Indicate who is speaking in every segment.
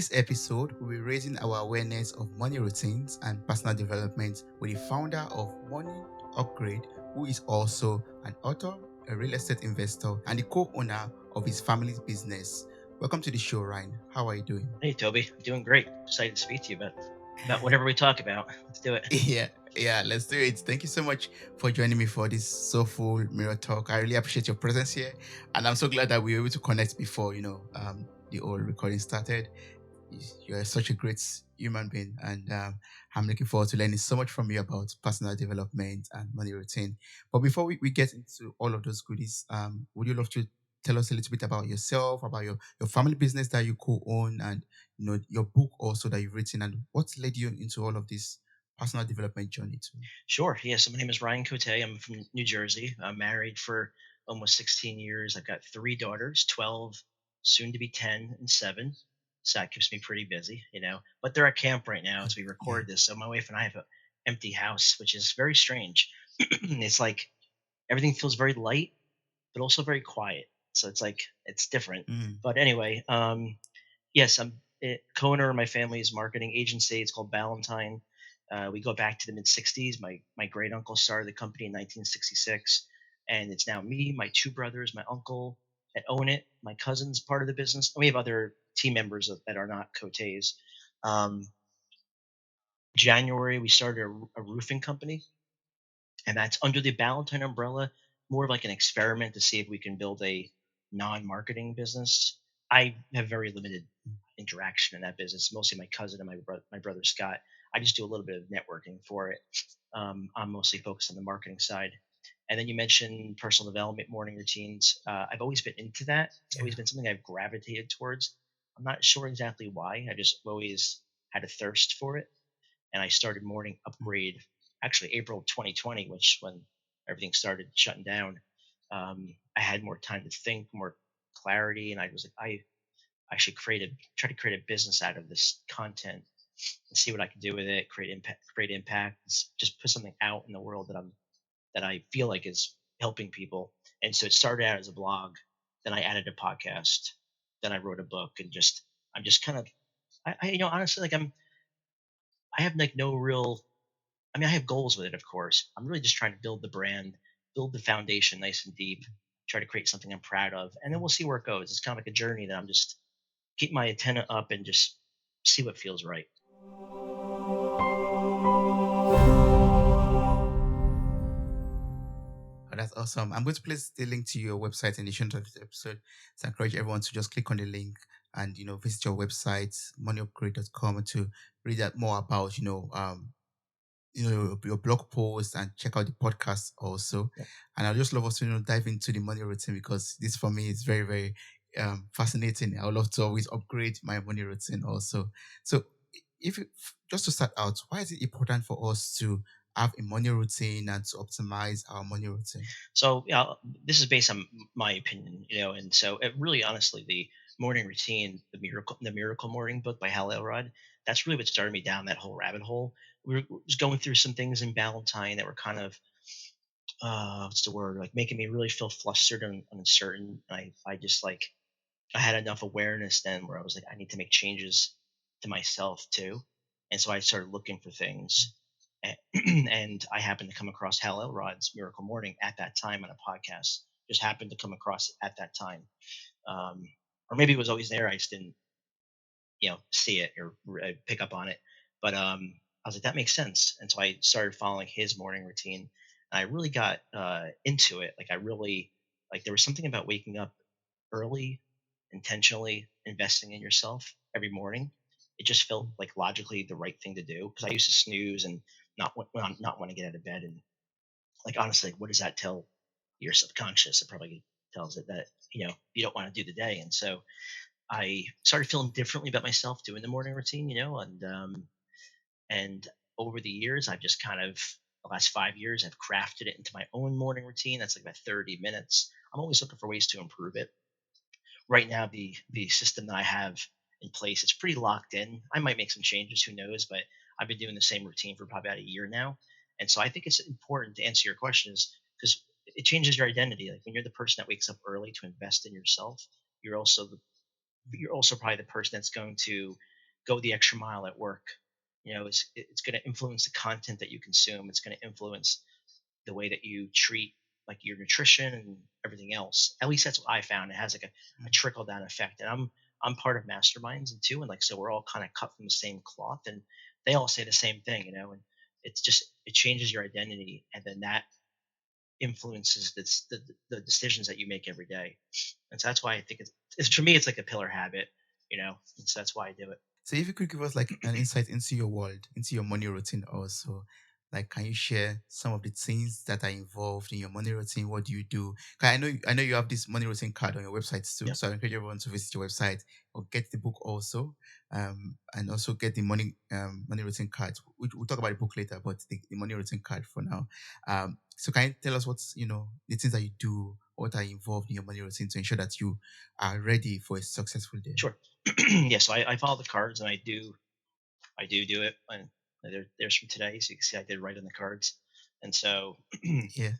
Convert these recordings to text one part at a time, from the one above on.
Speaker 1: this episode, we'll be raising our awareness of money routines and personal development with the founder of Money Upgrade, who is also an author, a real estate investor, and the co-owner of his family's business. Welcome to the show, Ryan. How are you doing?
Speaker 2: Hey, Toby. I'm doing great. Excited to speak to you about whatever we talk about. Let's do it.
Speaker 1: Yeah, let's do it. Thank you so much for joining me for this soulful mirror talk. I really appreciate your presence here, and I'm so glad that we were able to connect before the whole recording started. You're such a great human being, and I'm looking forward to learning so much from you about personal development and money routine. But before we get into all of those goodies, would you love to tell us a little bit about yourself, about your family business that you co-own, and your book also that you've written, and what led you into all of this personal development journey too?
Speaker 2: Sure. Yeah. So my name is Ryan Cote. I'm from New Jersey. I'm married for almost 16 years. I've got three daughters, 12, soon to be 10 and 7. So that keeps me pretty busy. But they're at camp right now as we
Speaker 1: Yeah.
Speaker 2: record this. So my wife and I have an empty house, which is very strange. It's like everything feels very light, but also very quiet. So it's like it's different.
Speaker 1: Mm.
Speaker 2: But anyway, yes, I'm co-owner of my family's marketing agency. It's called Ballantine. We go back to the mid '60s. My great uncle started the company in 1966, and it's now me, my two brothers, my uncle that own it. My cousin's part of the business, and we have other team members that are not Cotes. Um, January, we started a roofing company, and that's under the Ballantine umbrella, more of like an experiment to see if we can build a non-marketing business. I have very limited interaction in that business. Mostly my cousin and my brother Scott. I just do a little bit of networking for it. I'm mostly focused on the marketing side. And then you mentioned personal development, morning routines. I've always been into that. It's always
Speaker 1: Yeah.
Speaker 2: been something I've gravitated towards. I'm not sure exactly why. I just always had a thirst for it, and I started Morning
Speaker 1: Mm.
Speaker 2: Upgrade actually April 2020, which when everything started shutting down. I had more time to think, more clarity, and I was like, I should try to create a business out of this content and see what I can do with it, create impact, just put something out in the world that I feel like is helping people. And so it started out as a blog, then I added a podcast, then I wrote a book, and I'm just kind of honestly like I have like no real. I mean, I have goals with it, of course. I'm really just trying to build the brand, build the foundation nice and deep, try to create something I'm proud of, and then we'll see where it goes. It's kind of like a journey that I'm just keep my antenna up and just see what feels right.
Speaker 1: Oh, that's awesome. I'm going to place the link to your website in the show notes of this episode. So I encourage everyone to just click on the link and visit your website, moneyupgrade.com, to read out more about your blog post and check out the podcast also.
Speaker 2: Yeah.
Speaker 1: And I just love us to dive into the money routine, because this for me is very, very fascinating. I would love to always upgrade my money routine also. So if you, just to start out, why is it important for us to have a money routine and to optimize our money routine?
Speaker 2: So yeah, this is based on my opinion, and so it really, honestly, the morning routine, the Miracle Morning book by Hal Elrod, that's really what started me down that whole rabbit hole. Was going through some things in Valentine that were kind of what's the word, like making me really feel flustered and uncertain. I just like I had enough awareness then where I was like, I need to make changes to myself too. And so I started looking for things. And I happened to come across Hal Elrod's Miracle Morning at that time on a podcast. Just happened to come across it at that time. Um, or maybe it was always there. I just didn't see it or pick up on it. But I was like, that makes sense. And so I started following his morning routine. And I really got into it. Like I really like there was something about waking up early, intentionally investing in yourself every morning. It just felt like logically the right thing to do because I used to snooze and not want to get out of bed. And like honestly, what does that tell your subconscious? It probably tells it that you don't want to do the day. And so I started feeling differently about myself doing the morning routine, and over the years, I've just kind of the last 5 years, I've crafted it into my own morning routine. That's like about 30 minutes. I'm always looking for ways to improve it. Right now, the system that I have in place, it's pretty locked in. I might make some changes, who knows? But I've been doing the same routine for probably about a year now, and so I think it's important to answer your questions because it changes your identity. Like when you're the person that wakes up early to invest in yourself, you're also the you're also probably the person that's going to go the extra mile at work. It's going to influence the content that you consume. It's going to influence the way that you treat like your nutrition and everything else. At least that's what I found. It has like a
Speaker 1: mm.
Speaker 2: trickle down effect. And I'm part of masterminds and too. And like so we're all kind of cut from the same cloth and they all say the same thing, and it's just it changes your identity and then that influences the decisions that you make every day. And so that's why I think it's for me it's like a pillar habit, and so that's why I do it.
Speaker 1: So if you could give us like an insight into your world, into your money routine also, like can you share some of the things that are involved in your money routine? What do you do? 'Cause I know you have this money routine card on your website too.
Speaker 2: Yep.
Speaker 1: So I encourage everyone to visit your website or get the book also. And also get the money routine card. We'll talk about the book later, but the money routine card for now. So can you tell us what's the things that you do, what are involved in your money routine to ensure that you are ready for a successful day?
Speaker 2: Sure. Yeah, so I follow the cards and I do it. And there's from today, so you can see I did write on the cards. And so
Speaker 1: Yeah.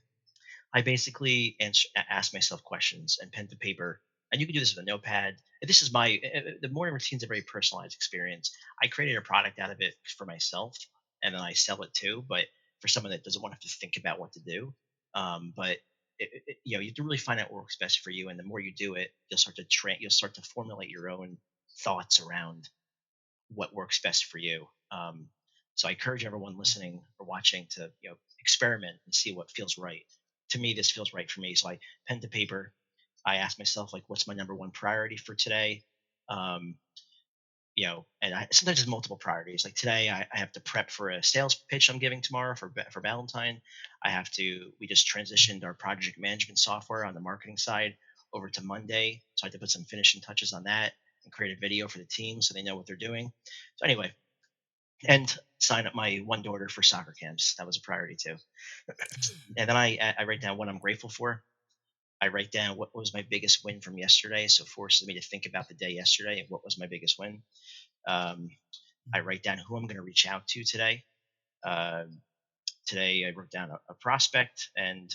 Speaker 2: I basically ask myself questions and pen to paper. And you can do this with a notepad. And this is the morning routine is a very personalized experience. I created a product out of it for myself, and then I sell it too. But for someone that doesn't want to have to think about what to do, but you have to really find out what works best for you. And the more you do it, you'll start to formulate your own thoughts around what works best for you. So I encourage everyone listening or watching to experiment and see what feels right. To me, this feels right for me. So I pen to paper. I ask myself like, what's my number one priority for today? Um, and sometimes there's multiple priorities. Like today, I have to prep for a sales pitch I'm giving tomorrow for Valentine. We just transitioned our project management software on the marketing side over to Monday, so I had to put some finishing touches on that and create a video for the team so they know what they're doing. So anyway, and sign up my one daughter for soccer camps. That was a priority too. And then I write down what I'm grateful for. I write down what was my biggest win from yesterday, so it forces me to think about the day yesterday and what was my biggest win. Um, I write down who I'm going to reach out to today. Um Today, I wrote down a prospect and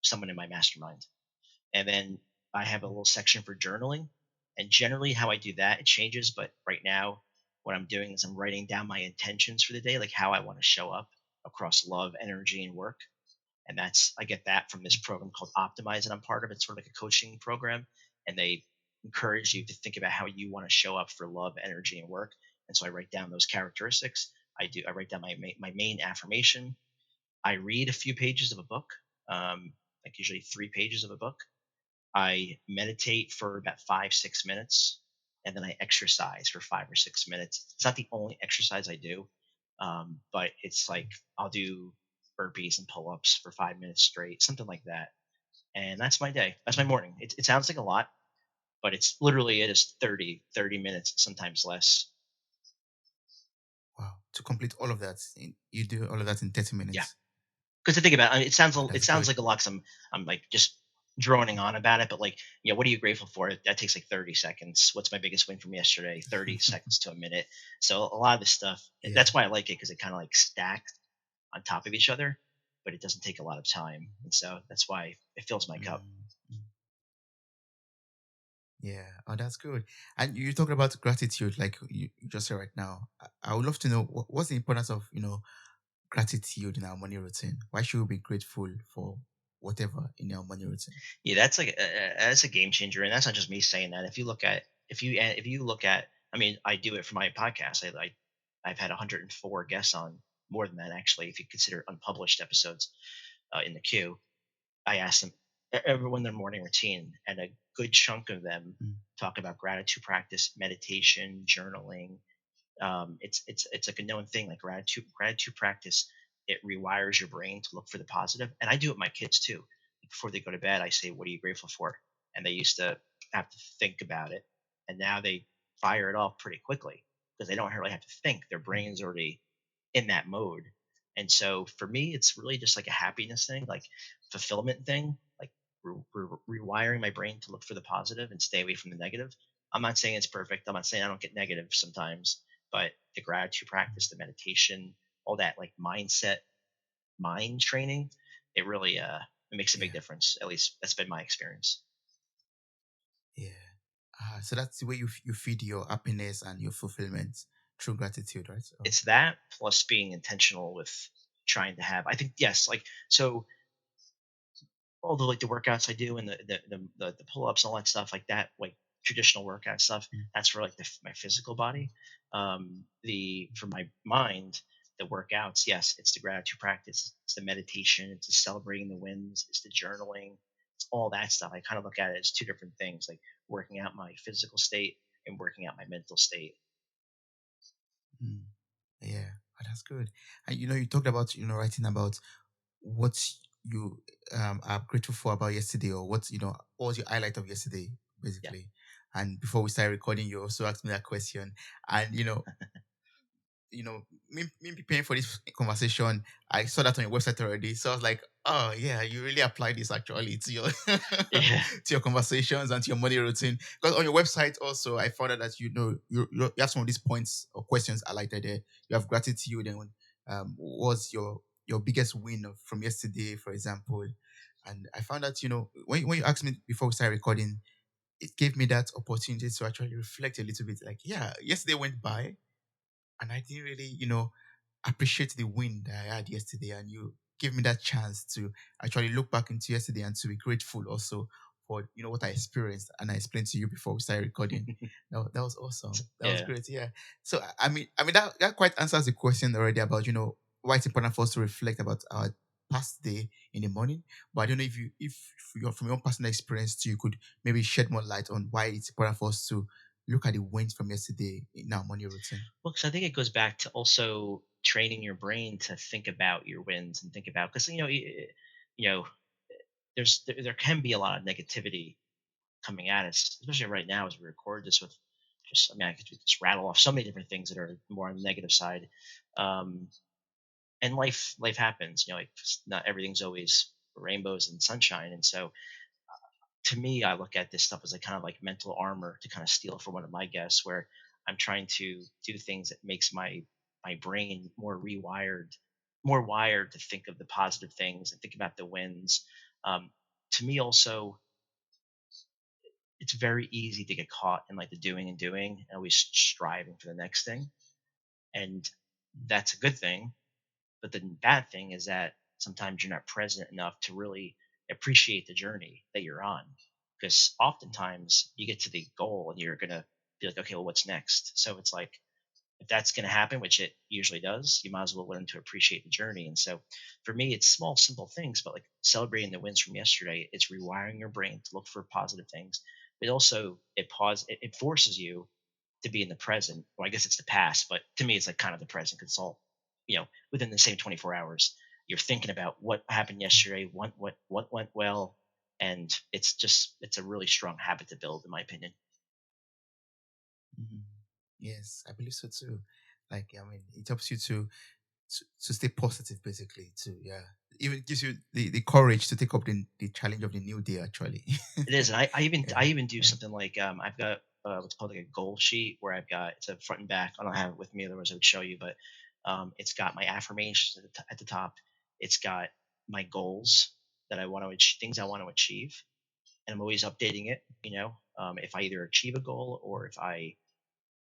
Speaker 2: someone in my mastermind. And then I have a little section for journaling. And generally, how I do that, it changes. But right now, what I'm doing is I'm writing down my intentions for the day, like how I want to show up across love, energy, and work. And I get that from this program called Optimize that I'm part of. It's sort of like a coaching program. And they encourage you to think about how you want to show up for love, energy, and work. And so I write down those characteristics. I write down my main affirmation. I read a few pages of a book, like usually 3 pages of a book. I meditate for about 5, 6 minutes, and then I exercise for 5 or 6 minutes. It's not the only exercise I do, but it's like I'll do burpees and pull ups for 5 minutes straight, something like that. And that's my day. That's my morning. It sounds like a lot, but it is 30 minutes, sometimes less.
Speaker 1: Wow. To complete all of that, you do all of that in 30
Speaker 2: Yeah.
Speaker 1: minutes.
Speaker 2: Because to think about it,
Speaker 1: Wow,
Speaker 2: it
Speaker 1: that's
Speaker 2: sounds
Speaker 1: good.
Speaker 2: like a lot 'cause I'm like just droning on about it, but like, what are you grateful for? That takes like 30 seconds. What's my biggest win from yesterday? 30 seconds to a minute. So a lot of this stuff,
Speaker 1: Yeah.
Speaker 2: that's why I like it because it kind of like stacks on top of each other, but it doesn't take a lot of time. And so that's why it fills my cup.
Speaker 1: Mm, mm. Yeah. Oh, that's good. And you talked about gratitude, like you just said right now. I would love to know what's the importance of, gratitude in our money routine. Why should we be grateful for whatever in our money routine?
Speaker 2: Yeah, that's a game changer, and that's not just me saying that. If you look at, I mean, I do it for my podcast. I've had 104 guests on, more than that actually, if you consider unpublished episodes in the queue. I ask them everyone their morning routine, and a good chunk of them
Speaker 1: Mm,
Speaker 2: talk about gratitude practice, meditation, journaling. It's like a known thing. Like gratitude practice, it rewires your brain to look for the positive. And I do it with my kids too. Before they go to bed, I say, "What are you grateful for?" And they used to have to think about it, and now they fire it off pretty quickly because they don't really have to think. Their
Speaker 1: mm,
Speaker 2: brain's already in that mode. And so for me, it's really just like a happiness thing, like fulfillment thing, like rewiring my brain to look for the positive and stay away from the negative. I'm not saying it's perfect. I'm not saying I don't get negative sometimes, but the gratitude
Speaker 1: mm.
Speaker 2: practice, the meditation, all that like mind training, it really it makes a big
Speaker 1: Yeah.
Speaker 2: difference. At least that's been my experience.
Speaker 1: Yeah. So that's the way you feed your happiness and your fulfillment through gratitude, right? Oh.
Speaker 2: It's that plus being intentional with trying to have, I think, yes, like, so all the, like, the workouts I do and the pull-ups, all that stuff like that, like traditional workout stuff,
Speaker 1: Mm,
Speaker 2: that's for like my physical body. The For my mind, the workouts, yes, it's the gratitude practice, it's the meditation, it's the celebrating the wins, it's the journaling, it's all that stuff. I kind of look at it as two different things, like working out my physical state and working out my mental state.
Speaker 1: mm. Yeah, that's good. And you talked about writing about what you are grateful for about yesterday, or what was your highlight of yesterday,
Speaker 2: Yeah.
Speaker 1: basically. And before we started recording, you also asked me that question, and me preparing for this conversation, I saw that on your website already. So I was like, oh yeah, you really apply this actually to your
Speaker 2: Yeah.
Speaker 1: to your conversations and to your morning routine. Because on your website also, I found out that you have some of these points or questions highlighted there. You have gratitude, and what was your biggest win from yesterday, for example. And I found that when you asked me before we started recording, it gave me that opportunity to actually reflect a little bit. Like, yeah, yesterday went by, and I didn't really, appreciate the win that I had yesterday. And you give me that chance to actually look back into yesterday and to be grateful also for what I experienced. And I explained to you before we started recording. That was awesome. That was
Speaker 2: Yeah.
Speaker 1: great. Yeah. So I mean that quite answers the question already about why it's important for us to reflect about our past day in the morning. But I don't know if you're from your own personal experience too, you could maybe shed more light on why it's important for us to look at the wins from yesterday in our morning routine.
Speaker 2: Well, because I think it goes back to also training your brain to think about your wins and think about, because you know there can be a lot of negativity coming at us, especially right now as we record this with just, I mean, I could just rattle off so many different things that are more on the negative side. Um, and life happens, like not everything's always rainbows and sunshine. And so to me, I look at this stuff as like kind of like mental armor, to kind of steal from one of my guests, where I'm trying to do things that makes my brain more wired to think of the positive things and think about the wins. Um, to me, also, it's very easy to get caught in like the doing and doing, and always striving for the next thing, and that's a good thing. But the bad thing is that sometimes you're not present enough to really appreciate the journey that you're on. Because oftentimes you get to the goal and you're going to be like, okay, well, what's next? So it's like, if that's going to happen, which it usually does, you might as well learn to appreciate the journey. And so for me, it's small, simple things, but like celebrating the wins from yesterday, it's rewiring your brain to look for positive things. But also, it forces you to be in the present. Well, I guess it's the past, but to me, it's like kind of the present, 'cause it's all, within the same 24 hours. You're thinking about what happened yesterday, what went well, and it's a really strong habit to build, in my opinion.
Speaker 1: Mhm. Yes, I believe so too. Like, I mean, it helps you to stay positive, basically. To yeah, even gives you the courage to take up the challenge of the new day. Actually,
Speaker 2: It is, and I
Speaker 1: yeah,
Speaker 2: even do
Speaker 1: yeah.
Speaker 2: something like, I've got what's called like a goal sheet, where I've got, it's a front and back. I don't have it with me, otherwise I would show you. But it's got my affirmations at the top. It's got my goals that I want to things I want to achieve, and I'm always updating it. If I either achieve a goal or if I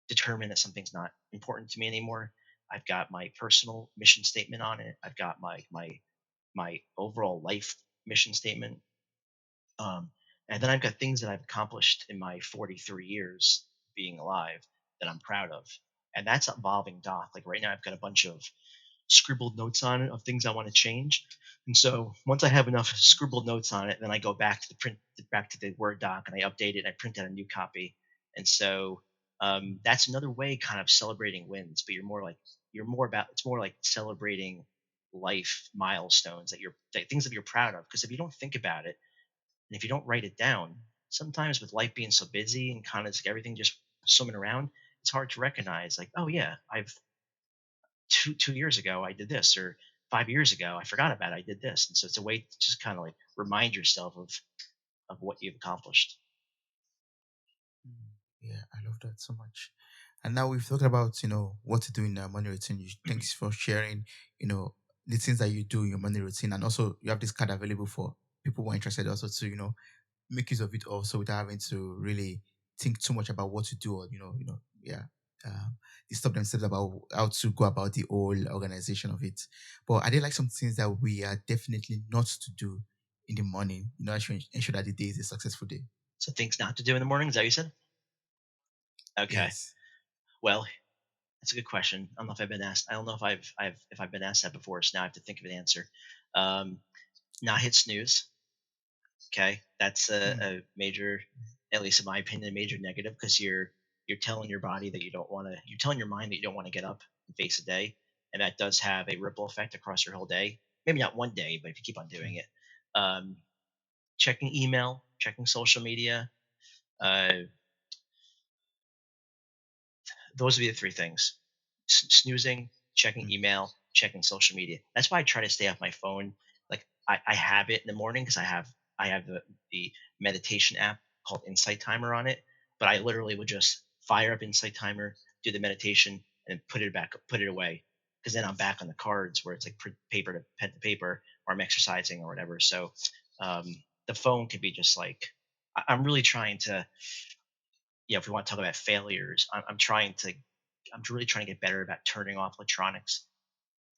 Speaker 2: determine that something's not important to me anymore. I've got my personal mission statement on it. I've got my overall life mission statement. Um, and then I've got things that I've accomplished in my 43 years being alive that I'm proud of. And that's a evolving doc. Like right now, I've got a bunch of scribbled notes on it of things I want to change. And so once I have enough scribbled notes on it, then I go back to back to the Word doc, and I update it and I print out a new copy. And so that's another way kind of celebrating wins, but you're more about, it's more like celebrating life milestones things that you're proud of. Because if you don't think about it, and if you don't write it down, sometimes with life being so busy and kind of everything just swimming around, it's hard to recognize, like, oh yeah, I've 2 years ago I did this, or 5 years ago I forgot about it, I did this. And so it's a way to just kind of like remind yourself of what you've accomplished.
Speaker 1: Mm. Yeah, I love that so much. And now we've talked about what to do in our morning routine. Thanks for sharing you know the things that you do in your morning routine, and also you have this card available for people who are interested also to make use of it also without having to really think too much about what to do, or yeah, disturb themselves about how to go about the whole organization of it. But are there like some things that we are definitely not to do in the morning, ensure that the day is a successful day?
Speaker 2: So things not to do in the morning, is that what you said? Okay.
Speaker 1: Yes.
Speaker 2: Well, that's a good question. I don't know if I've been asked. I don't know if I've been asked that before. So now I have to think of an answer. Um, Not hit snooze. Okay, that's
Speaker 1: Mm,
Speaker 2: a major, at least in my opinion, a major negative because you're telling your body that you don't want to. You're telling your mind that you don't want to get up and face the day, and that does have a ripple effect across your whole day. Maybe not one day, but if you keep on doing
Speaker 1: mm,
Speaker 2: it, um, checking email, checking social media, uh, those would be the three things: snoozing, checking
Speaker 1: mm,
Speaker 2: email, checking social media. That's why I try to stay off my phone. Like I have it in the morning because I have the meditation app called Insight Timer on it. But I literally would just fire up Insight Timer, do the meditation, and put it away. Because then I'm back on the cards where it's like paper to pen to paper, or I'm exercising or whatever. So um, the phone could be just like I'm really trying to, if we want to talk about failures, I'm really trying to get better about turning off electronics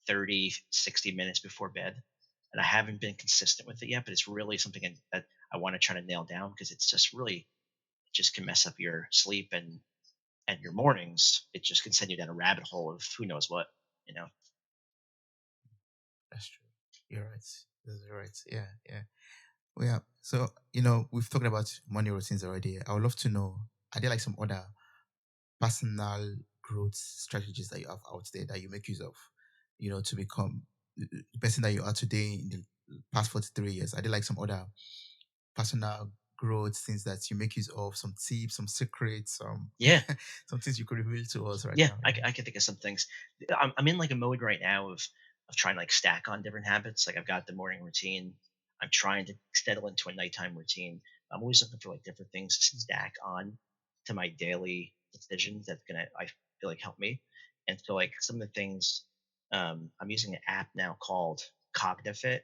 Speaker 2: 30, 60 minutes before bed. And I haven't been consistent with it yet, but it's really something that I want to try to nail down because it's just really, it just can mess up your sleep and your mornings. It just can send you down a rabbit hole of who knows what, you know?
Speaker 1: that's true. You're right. You're right. Yeah, yeah. Well, yeah. So, we've talked about morning routines already. I would love to know, are there like some other personal growth strategies that you have out there that you make use of, to become the person that you are today in the past 43 years? Are there like some other personal growth things that you make use of, some tips, some secrets, some
Speaker 2: Yeah.
Speaker 1: some things you could reveal to us right
Speaker 2: Yeah,
Speaker 1: now? Yeah.
Speaker 2: I can think of some things. I'm in like a mode right now of trying to like stack on different habits. Like I've got the morning routine. I'm trying to settle into a nighttime routine. I'm always looking for like different things to stack on to my daily decisions that's gonna, I feel like, help me. And so like some of the things, I'm using an app now called Cognifit,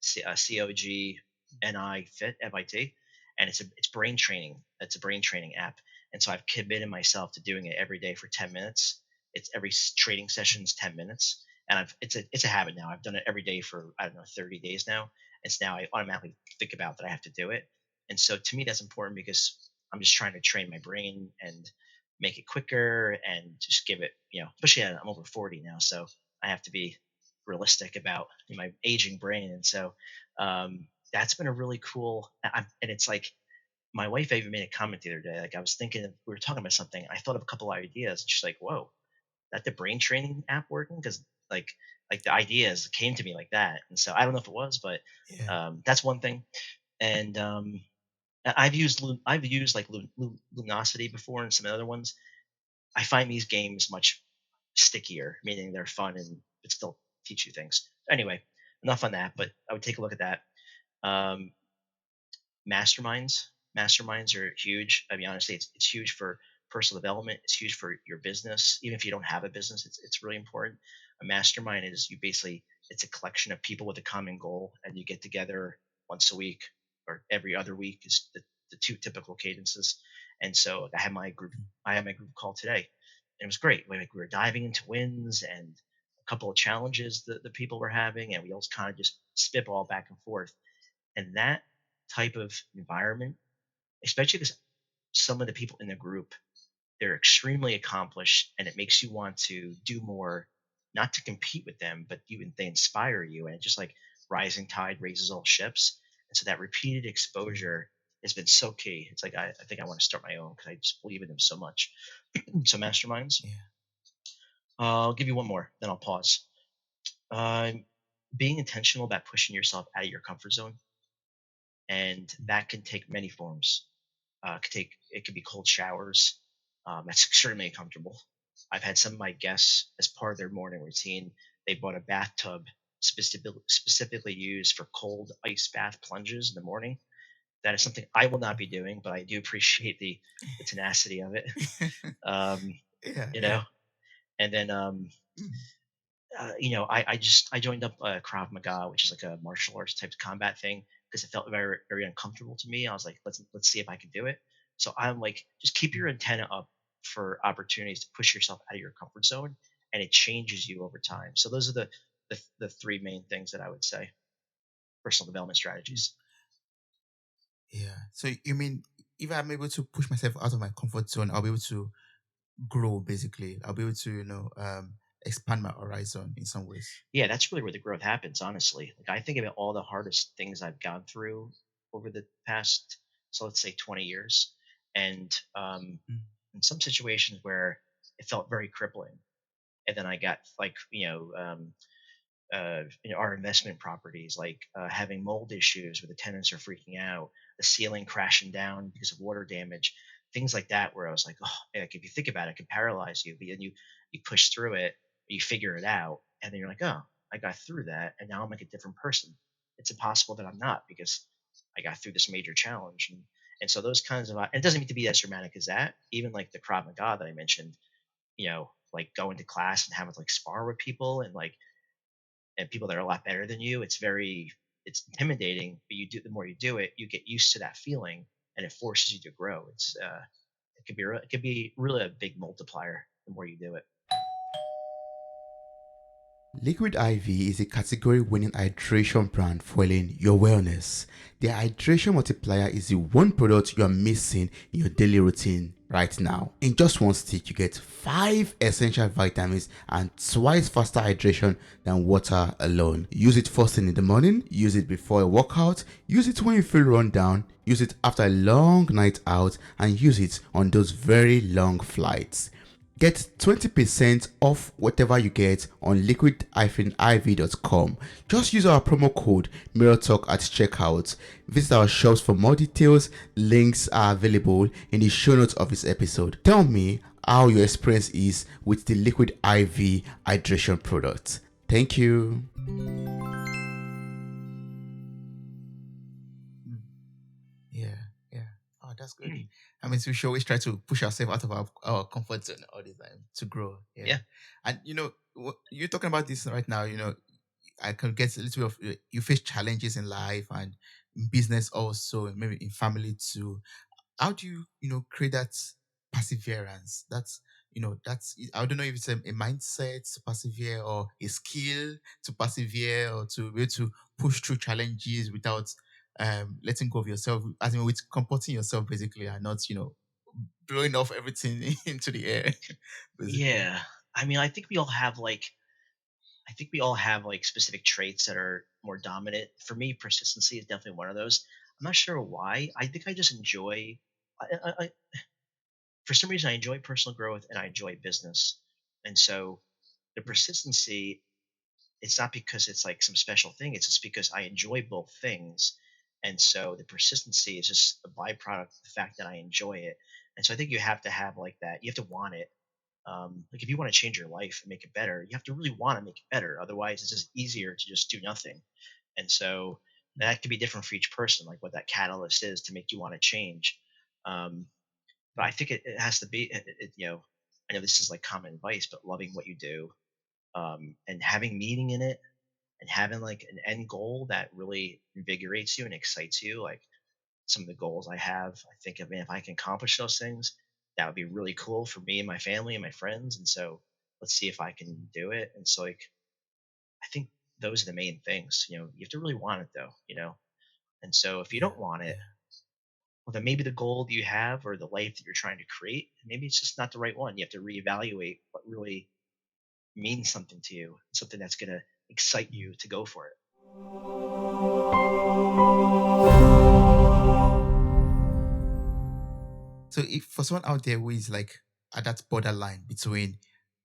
Speaker 2: COGNI Fit FIT, and it's brain training. It's a brain training app, and so I've committed myself to doing it every day for 10 minutes. It's every trading session is 10 minutes. And it's a habit now. I've done it every day for, I don't know, 30 days now. And so now I automatically think about that I have to do it. And so to me, that's important because I'm just trying to train my brain and make it quicker and just give it, especially I'm over 40 now. So I have to be realistic about my aging brain. And so that's been a really cool, and it's like, my wife even made a comment the other day. Like I was thinking, we were talking about something. I thought of a couple of ideas. And she's like, "Whoa, that the brain training app working?" Because like the ideas came to me like that. And so I don't know if it was, but
Speaker 1: Yeah.
Speaker 2: that's one thing. And I've used like Lunosity before and some other ones. I find these games much stickier, meaning they're fun and but still teach you things. Anyway, enough on that. But I would take a look at that. Um, Masterminds are huge. I mean, honestly, it's huge for personal development. It's huge for your business. Even if you don't have a business, it's really important. A mastermind is, you basically, it's a collection of people with a common goal, and you get together once a week or every other week is the two typical cadences. And so I had my group call today, and it was great. We were diving into wins and a couple of challenges that the people were having, and we all kind of just spitball back and forth. And that type of environment, especially because some of the people in the group, they're extremely accomplished, and it makes you want to do more, not to compete with them, but even they inspire you. And it's just like rising tide raises all ships. And so that repeated
Speaker 1: Mm,
Speaker 2: exposure has been so key. It's like I think I want to start my own because I just believe in them so much. So masterminds.
Speaker 1: yeah.
Speaker 2: I'll give you one more, then I'll pause. Being intentional about pushing yourself out of your comfort zone, and
Speaker 1: Mm,
Speaker 2: that can take many forms. It could be cold showers. That's extremely uncomfortable. I've had some of my guests, as part of their morning routine, they bought a bathtub specifically used for cold ice bath plunges in the morning. That is something I will not be doing, but I do appreciate the tenacity of it. Um,
Speaker 1: yeah,
Speaker 2: you
Speaker 1: yeah.
Speaker 2: know, and then
Speaker 1: Mm,
Speaker 2: I joined up Krav Maga, which is like a martial arts type of combat thing, because it felt very very uncomfortable to me. I was like, let's see if I can do it. So I'm like, just keep your antenna up for opportunities to push yourself out of your comfort zone, and it changes you over time. So those are the three main things that I would say, personal development strategies.
Speaker 1: Yeah. So you mean if I'm able to push myself out of my comfort zone, I'll be able to grow basically. I'll be able to, expand my horizon in some ways.
Speaker 2: Yeah, that's really where the growth happens, honestly. Like I think about all the hardest things I've gone through over the past, so let's say 20 years, and
Speaker 1: Mm.
Speaker 2: in some situations where it felt very crippling, and then I got like our investment properties, like having mold issues where the tenants are freaking out, the ceiling crashing down because of water damage, things like that. Where I was like, oh, like if you think about it, it can paralyze you, but then you push through it, you figure it out, and then you're like, oh, I got through that, and now I'm like a different person. It's impossible that I'm not because I got through this major challenge, and so those kinds of and it doesn't need to be as dramatic as that. Even like the Krav Maga that I mentioned, like going to class and having to like spar with people and people that are a lot better than you, it's intimidating, but you do the more you do it, you get used to that feeling and it forces you to grow. It could be really a big multiplier the more you do it.
Speaker 1: Liquid IV is a category winning hydration brand fueling your wellness. The hydration multiplier is the one product you are missing in your daily routine right now. In just one stick, you get 5 essential vitamins and twice faster hydration than water alone. Use it first thing in the morning, use it before a workout, use it when you feel run down, use it after a long night out, and use it on those very long flights. Get 20% off whatever you get on liquid-iv.com. Just use our promo code MirrorTalk at checkout. Visit our shops for more details. Links are available in the show notes of this episode. Tell me how your experience is with the Liquid IV hydration product. Thank you. Yeah, yeah. Oh, that's good. I mean, we should always try to push ourselves out of our comfort zone all the time to grow. Yeah.
Speaker 2: Yeah.
Speaker 1: And, you're talking about this right now, I can get a little bit of, you face challenges in life and in business also, and maybe in family too. How do you, create that perseverance? I don't know if it's a mindset to persevere or a skill to persevere or to be able to push through challenges without letting go of yourself, as in with comporting yourself basically and not, blowing off everything into the air, basically.
Speaker 2: Yeah. I mean, I think we all have like specific traits that are more dominant. For me, persistency is definitely one of those. I'm not sure why. I think I just enjoy I for some reason I enjoy personal growth and I enjoy business. And so the persistency, it's not because it's like some special thing. It's just because I enjoy both things. And so the persistency is just a byproduct of the fact that I enjoy it. And so I think you have to have like that. You have to want it. Like if you want to change your life and make it better, you have to really want to make it better. Otherwise, it's just easier to just do nothing. And so that could be different for each person, like what that catalyst is to make you want to change. Um, but I think it has to be, I know this is like common advice, but loving what you do, and having meaning in it and having like an end goal that really invigorates you and excites you. Like some of the goals I have, I think of, man, if I can accomplish those things, that would be really cool for me and my family and my friends. And so let's see if I can do it. And so like, I think those are the main things, you have to really want it though. And so if you
Speaker 1: Yeah,
Speaker 2: don't want it,
Speaker 1: yeah.
Speaker 2: well, then maybe the goal that you have or the life that you're trying to create, maybe it's just not the right one. You have to reevaluate what really means something to you, something that's going to excite you to go for it.
Speaker 1: So if for someone out there who is like at that borderline between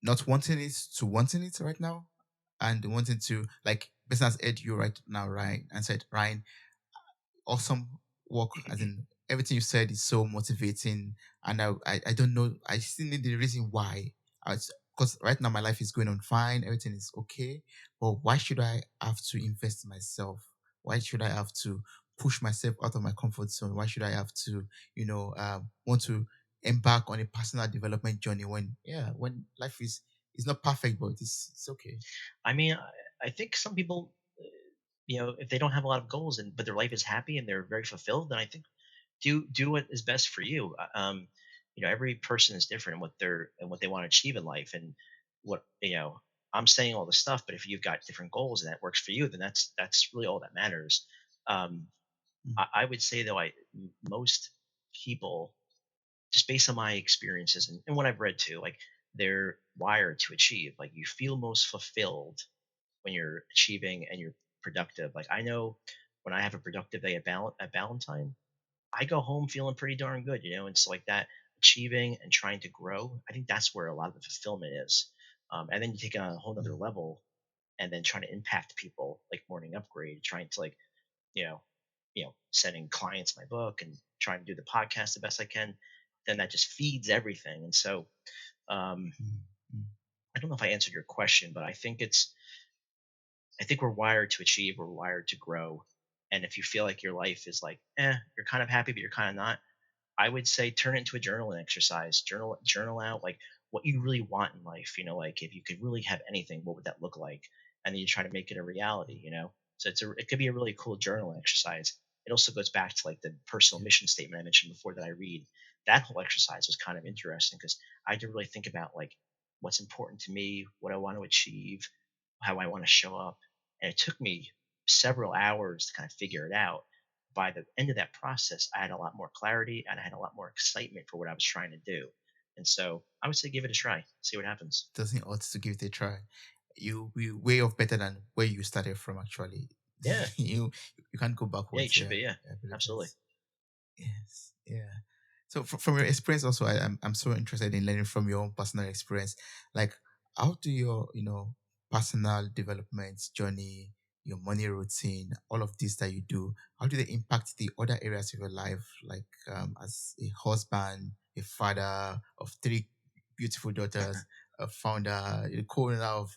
Speaker 1: not wanting it to wanting it right now and wanting to, like, business ed you right now, Ryan, and said, Ryan, awesome work, as in everything you said is so motivating, and I don't know, I still need the reason why. Because right now my life is going on fine, everything is okay, but why should I have to invest in myself? Why should I have to push myself out of my comfort zone? Why should I have to, want to embark on a personal development journey when, yeah, when life is not perfect, but it's okay.
Speaker 2: I mean, I think some people, if they don't have a lot of goals and but their life is happy and they're very fulfilled, then I think do what is best for you. Every person is different in what they want to achieve in life, and what I'm saying all this stuff, but if you've got different goals and that works for you, then that's really all that matters. Um,
Speaker 1: Mm,
Speaker 2: I would say though, most people, just based on my experiences and what I've read too, like they're wired to achieve. Like you feel most fulfilled when you're achieving and you're productive. Like I know when I have a productive day at Valentine, I go home feeling pretty darn good, and so like that achieving and trying to grow, I think that's where a lot of the fulfillment is. And then you take it on a whole nother
Speaker 1: mm,
Speaker 2: level and then trying to impact people like Morning Upgrade, trying to like, you know, sending clients my book and trying to do the podcast the best I can, then that just feeds everything. And so um,
Speaker 1: mm, mm,
Speaker 2: I don't know if I answered your question, but I think we're wired to achieve, we're wired to grow. And if you feel like your life is like, you're kind of happy, but you're kind of not, I would say turn it into a journaling exercise. Journal out like what you really want in life. Like if you could really have anything, what would that look like? And then you try to make it a reality. So it could be a really cool journal exercise. It also goes back to like the personal
Speaker 1: yeah,
Speaker 2: mission statement I mentioned before that I read. That whole exercise was kind of interesting because I had to really think about like what's important to me, what I want to achieve, how I want to show up. And it took me several hours to kind of figure it out. By the end of that process, I had a lot more clarity and I had a lot more excitement for what I was trying to do. And so I would say give it a try, see what happens.
Speaker 1: doesn't ought to give it a try. You'll be way off better than where you started from. Actually,
Speaker 2: Yeah.
Speaker 1: you can't go
Speaker 2: Yeah, you
Speaker 1: backwards.
Speaker 2: should be.
Speaker 1: Yeah,
Speaker 2: Yeah.
Speaker 1: I believe that.
Speaker 2: Absolutely.
Speaker 1: Yes, yeah. So from your experience, also, I'm so interested in learning from your own personal experience. Like, how do your personal development journey, your money routine, all of this that you do, how do they impact the other areas of your life? Like, as a husband, a father of three beautiful daughters, a founder, a co-owner of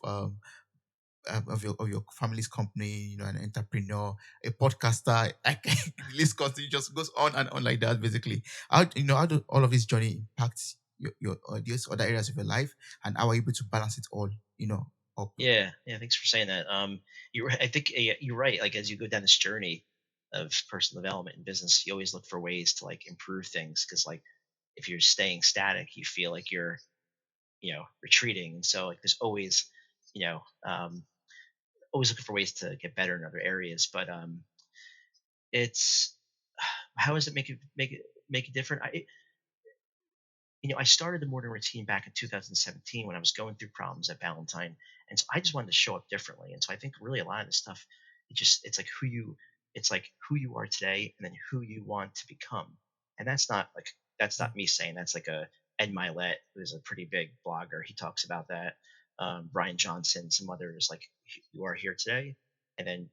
Speaker 1: your family's company, an entrepreneur, a podcaster, like the list continues, just goes on and on like that. Basically, how do all of this journey impact your these other areas of your life, and how are you able to balance it all, up?
Speaker 2: Yeah. Yeah. Thanks for saying that. I think you're right. Like as you go down this journey of personal development and business, you always look for ways to like improve things. Cause like if you're staying static, you feel like you're, retreating. And so like there's always, you know, um, always looking for ways to get better in other areas. But it's how does it make it different? I started the morning routine back in 2017 when I was going through problems at Valentine, and so I just wanted to show up differently. And so I think really a lot of this stuff, it's like who you are today, and then who you want to become. And that's
Speaker 1: Yeah.
Speaker 2: not me saying that's like a Ed Milet, who's a pretty big blogger. He talks about that. Brian Johnson, some others like you are here today, and then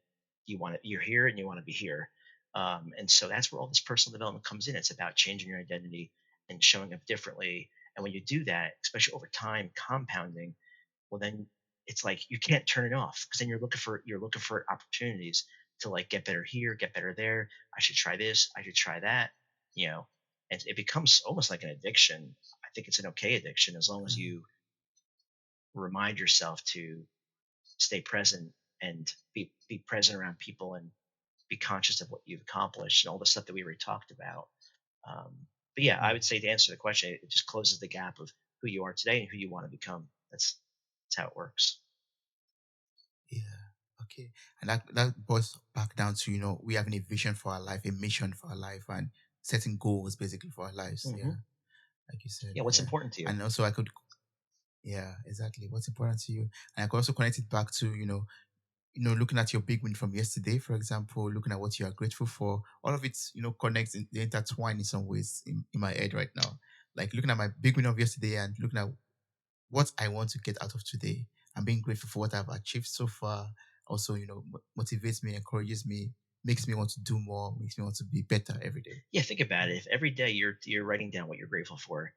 Speaker 2: you're here and you want to be here. And so that's where all this personal development comes in. It's about changing your identity and showing up differently. And when you do that, especially over time, compounding, well, then it's like you can't turn it off because then you're looking for opportunities to like get better here, get better there. I should try this. I should try that. You know, and it becomes almost like an addiction. I think it's an okay addiction as long as
Speaker 1: Mm,
Speaker 2: you remind yourself to stay present and be present around people and be conscious of what you've accomplished and all the stuff that we already talked about. But yeah, I
Speaker 1: mm,
Speaker 2: would say to answer the question, it just closes the gap of who you are today and who you want to become. That's how it works.
Speaker 1: yeah. Okay. And that boils back down to, we having a vision for our life, a mission for our life, and setting goals basically for our lives.
Speaker 2: Hmm.
Speaker 1: Yeah. Like you said.
Speaker 2: Yeah, what's
Speaker 1: Yeah.
Speaker 2: important to you?
Speaker 1: And also I could, yeah, exactly. What's important to you. And I could also connect it back to, looking at your big win from yesterday, for example, looking at what you are grateful for, all of it, connects, they intertwine in some ways in my head right now. Like looking at my big win of yesterday and looking at what I want to get out of today and being grateful for what I've achieved so far. Also, motivates me, encourages me, makes me want to do more, makes me want to be better every day.
Speaker 2: Yeah, think about it. If every day you're writing down what you're grateful for,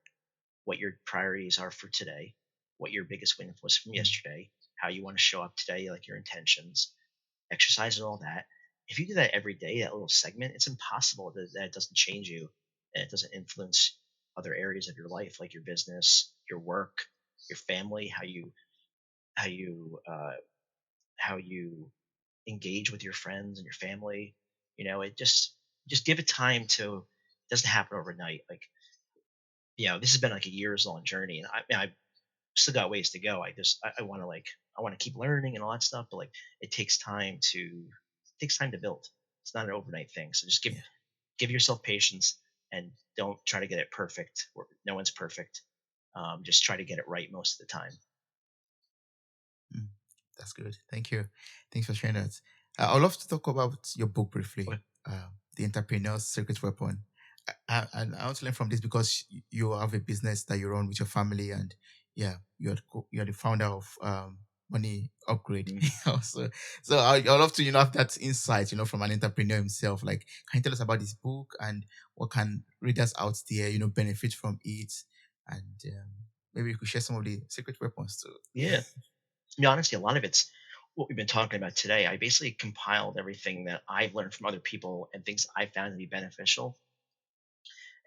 Speaker 2: what your priorities are for today, what your biggest win was from
Speaker 1: Mm,
Speaker 2: yesterday, how you want to show up today, like your intentions, exercise and all that. If you do that every day, that little segment, it's impossible that it doesn't change you and it doesn't influence other areas of your life, like your business, your work, your family, how you how you engage with your friends and your family. It just give it time to. doesn't happen overnight. Like, this has been like a years long journey, and I still got ways to go. I want to I want to keep learning and all that stuff, but like it takes time to build. It's not an overnight thing. So just
Speaker 1: Yeah.
Speaker 2: give yourself patience and don't try to get it perfect. No one's perfect. Just try to get it right most of the time.
Speaker 1: Mm, that's good. Thank you. Thanks for sharing that. I'd love to talk about your book briefly,
Speaker 2: Okay.
Speaker 1: The Entrepreneur's Secret Weapon. And I want to learn from this because you have a business that you run with your family, and yeah, you're the founder of Money Upgrade.
Speaker 2: Mhm.
Speaker 1: So I'd love to have that insight from an entrepreneur himself. Like, can you tell us about this book and what can readers out there benefit from it, and maybe you could share some of the secret weapons too.
Speaker 2: Yeah. Honestly, a lot of it's what we've been talking about today. I basically compiled everything that I've learned from other people and things I found to be beneficial,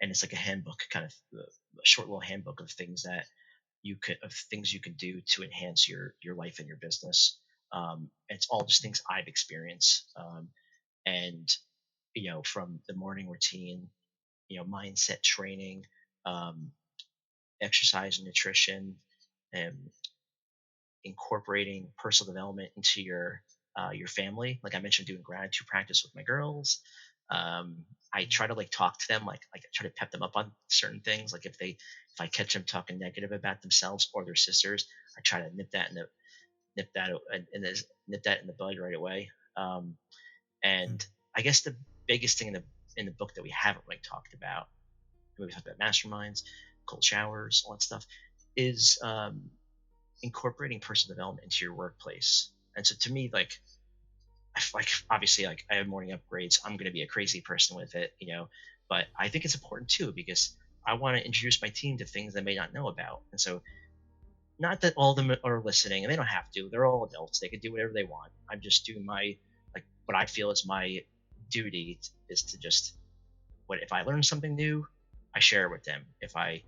Speaker 2: and it's like a handbook, kind of a short little handbook of things you can do to enhance your life and your business. It's all just things I've experienced, and from the morning routine, mindset training, um, exercise and nutrition, and incorporating personal development into your family. Like I mentioned, doing gratitude practice with my girls. I try to talk to them, like I try to pep them up on certain things. Like if I catch them talking negative about themselves or their sisters, I try to nip that o- and is- nip that in the bud right away. And I guess the biggest thing in the book that we haven't really talked about, we talked about masterminds, cold showers, all that stuff, is incorporating personal development into your workplace. And so to me, like obviously, like I have morning upgrades, I'm going to be a crazy person with it, but I think it's important too because I want to introduce my team to things they may not know about. And so, not that all of them are listening, and they don't have to. They're all adults; they can do whatever they want. I'm just doing my what I feel is my duty is to just what if I learn something new, I share it with them. If I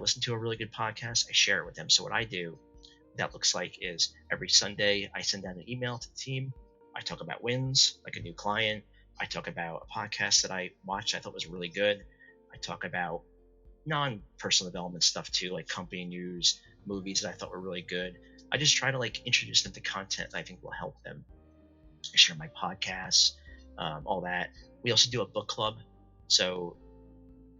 Speaker 2: listen to a really good podcast, I share it with them. So what I do that looks like is every Sunday I send out an email to the team. I talk about wins, like a new client. I talk about a podcast that I watched I thought was really good. I talk about non personal development stuff too, like company news, movies that I thought were really good. I just try to introduce them to content that I think will help them. I share my podcasts, all that. We also do a book club. So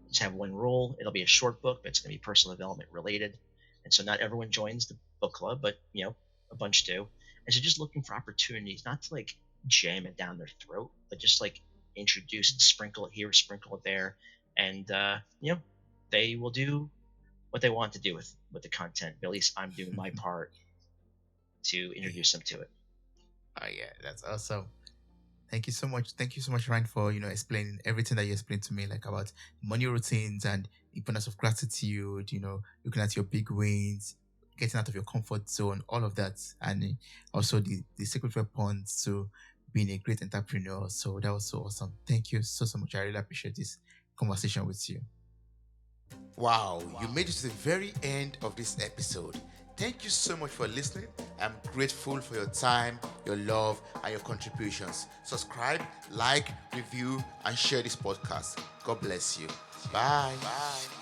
Speaker 2: just have one rule. It'll be a short book, but it's going to be personal development related. And so not everyone joins the book club, but a bunch do. And so just looking for opportunities, not to jam it down their throat, but just introduce and sprinkle it here, sprinkle it there. And, they will do what they want to do with the content. But at least I'm doing my part to
Speaker 1: Yeah.
Speaker 2: introduce them to it.
Speaker 1: Oh yeah, that's awesome. Thank you so much. Thank you so much, Ryan, for explaining everything that you explained to me, like about money routines and the importance of gratitude. Looking at your big wins, getting out of your comfort zone, all of that, and also the secret weapons to being a great entrepreneur. So that was so awesome. Thank you so much. I really appreciate this conversation with you. Wow, you made it to the very end of this episode. Thank you so much for listening. I'm grateful for your time, your love, and your contributions. Subscribe, like, review, and share this podcast. God bless you. Bye. Bye.